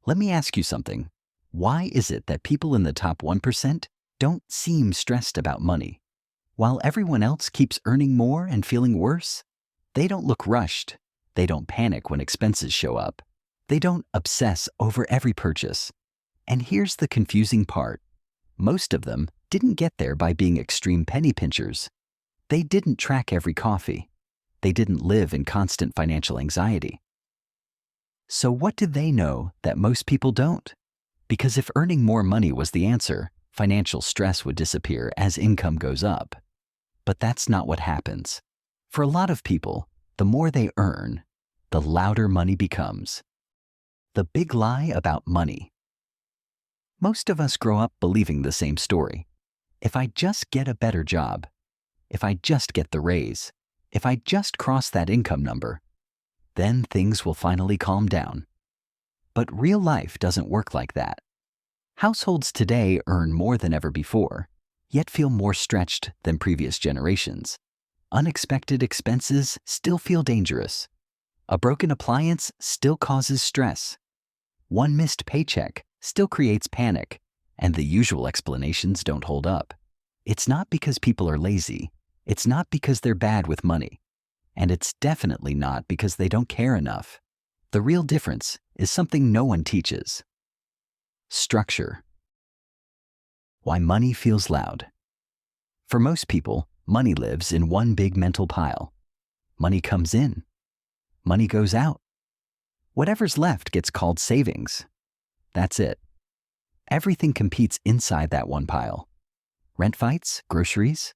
Let me ask you something. Why is it that people in the top 1% don't seem stressed about money? While everyone else keeps earning more and feeling worse, they don't look rushed. They don't panic when expenses show up. They don't obsess over every purchase. And here's the confusing part. Most of them didn't get there by being extreme penny pinchers. They didn't track every coffee. They didn't live in constant financial anxiety. So what do they know that most people don't? Because if earning more money was the answer, financial stress would disappear as income goes up. But that's not what happens. For a lot of people, the more they earn, the louder money becomes. The big lie about money. Most of us grow up believing the same story. If I just get a better job, if I just get the raise, if I just cross that income number, then things will finally calm down. But real life doesn't work like that. Households today earn more than ever before, yet feel more stretched than previous generations. Unexpected expenses still feel dangerous. A broken appliance still causes stress. One missed paycheck still creates panic, and the usual explanations don't hold up. It's not because people are lazy. It's not because they're bad with money. And it's definitely not because they don't care enough. The real difference is something no one teaches. Structure. Why money feels loud. For most people, money lives in one big mental pile. Money comes in. Money goes out. Whatever's left gets called savings. That's it. Everything competes inside that one pile. Rent fights groceries.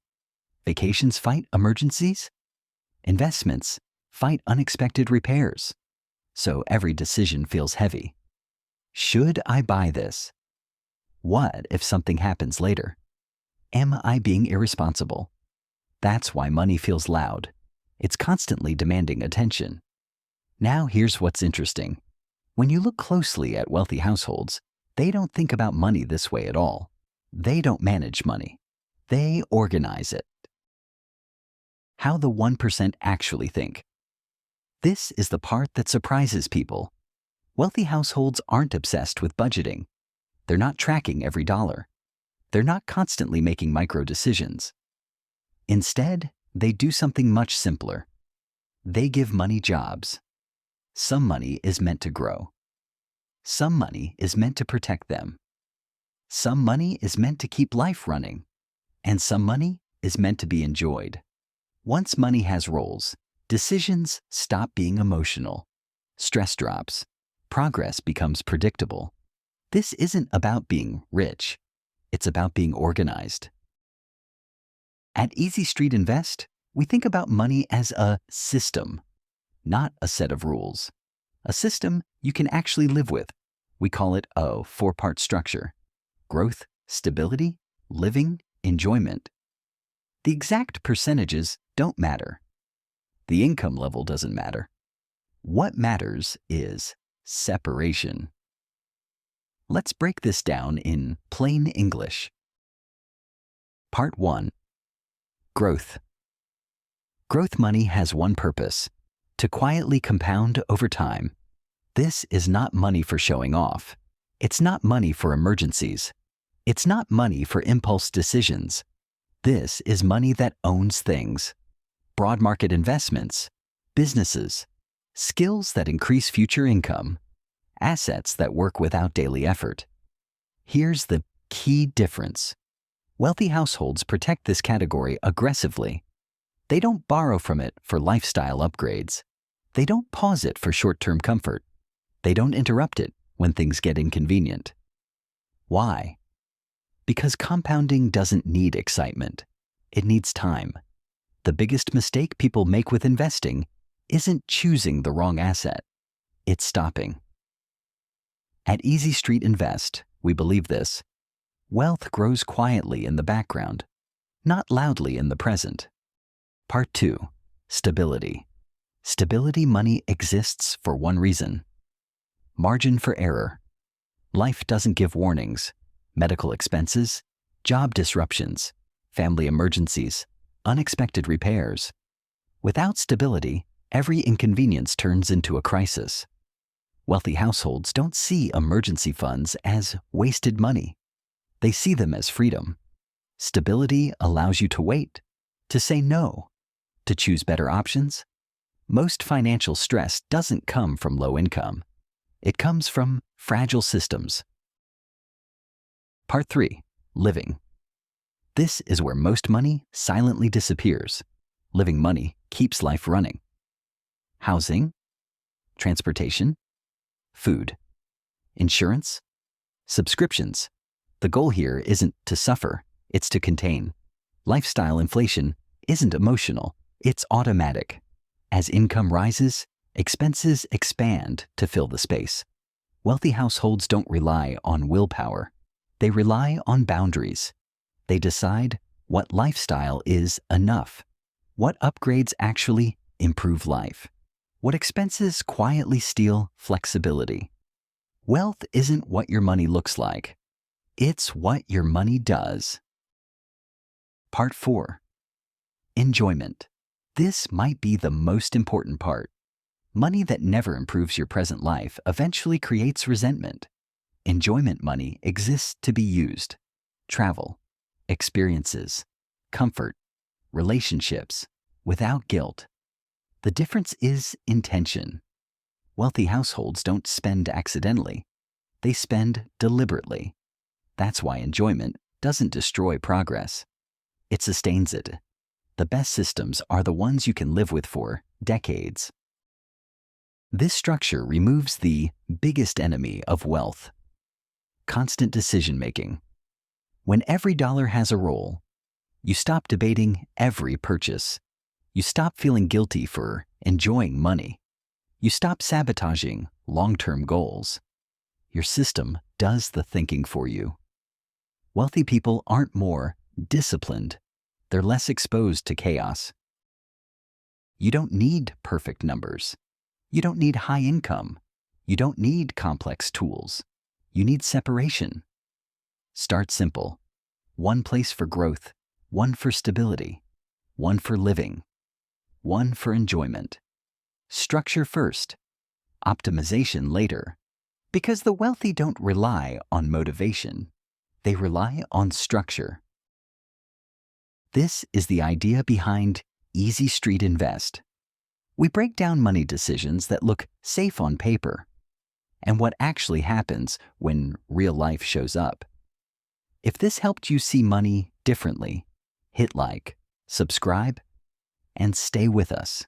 Vacations fight emergencies. Investments fight unexpected repairs. So every decision feels heavy. Should I buy this? What if something happens later? Am I being irresponsible? That's why money feels loud. It's constantly demanding attention. Now here's what's interesting. When you look closely at wealthy households, they don't think about money this way at all. They don't manage money. They organize it. How the 1% actually think. This is the part that surprises people. Wealthy households aren't obsessed with budgeting. They're not tracking every dollar. They're not constantly making micro decisions. Instead, they do something much simpler. They give money jobs. Some money is meant to grow. Some money is meant to protect them. Some money is meant to keep life running. And some money is meant to be enjoyed. Once money has roles, decisions stop being emotional. Stress drops. Progress becomes predictable. This isn't about being rich. It's about being organized. At Easy Street Invest, we think about money as a system, not a set of rules. A system you can actually live with. We call it a 4-part structure: growth, stability, living, enjoyment. The exact percentages don't matter. The income level doesn't matter. What matters is separation. Let's break this down in plain English. Part 1. Growth. Growth money has one purpose: to quietly compound over time. This is not money for showing off. It's not money for emergencies. It's not money for impulse decisions. This is money that owns things: broad market investments, businesses, skills that increase future income, assets that work without daily effort. Here's the key difference. Wealthy households protect this category aggressively. They don't borrow from it for lifestyle upgrades. They don't pause it for short-term comfort. They don't interrupt it when things get inconvenient. Why? Because compounding doesn't need excitement. It needs time. The biggest mistake people make with investing isn't choosing the wrong asset. It's stopping. At Easy Street Invest, we believe this. Wealth grows quietly in the background, not loudly in the present. Part 2. Stability. Stability money exists for one reason: margin for error. Life doesn't give warnings. Medical expenses, job disruptions, family emergencies, unexpected repairs. Without stability, every inconvenience turns into a crisis. Wealthy households don't see emergency funds as wasted money. They see them as freedom. Stability allows you to wait, to say no, to choose better options. Most financial stress doesn't come from low income. It comes from fragile systems. Part 3. Living. This is where most money silently disappears. Living money keeps life running. Housing, transportation, food, insurance, subscriptions. The goal here isn't to suffer, it's to contain. Lifestyle inflation isn't emotional, it's automatic. As income rises, expenses expand to fill the space. Wealthy households don't rely on willpower. They rely on boundaries. They decide what lifestyle is enough, what upgrades actually improve life, what expenses quietly steal flexibility. Wealth isn't what your money looks like. It's what your money does. Part 4. Enjoyment. This might be the most important part. Money that never improves your present life eventually creates resentment. Enjoyment money exists to be used. Travel, experiences, comfort, relationships, without guilt. The difference is intention. Wealthy households don't spend accidentally. They spend deliberately. That's why enjoyment doesn't destroy progress. It sustains it. The best systems are the ones you can live with for decades. This structure removes the biggest enemy of wealth: constant decision-making. When every dollar has a role, you stop debating every purchase. You stop feeling guilty for enjoying money. You stop sabotaging long-term goals. Your system does the thinking for you. Wealthy people aren't more disciplined. They're less exposed to chaos. You don't need perfect numbers. You don't need high income. You don't need complex tools. You need separation. Start simple. One place for growth, one for stability, one for living, one for enjoyment. Structure first, optimization later. Because the wealthy don't rely on motivation. They rely on structure. This is the idea behind Easy Street Invest. We break down money decisions that look safe on paper and what actually happens when real life shows up. If this helped you see money differently, hit like, subscribe, and stay with us.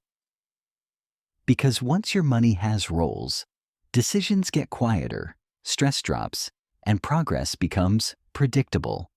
Because once your money has roles, decisions get quieter, stress drops, and progress becomes predictable.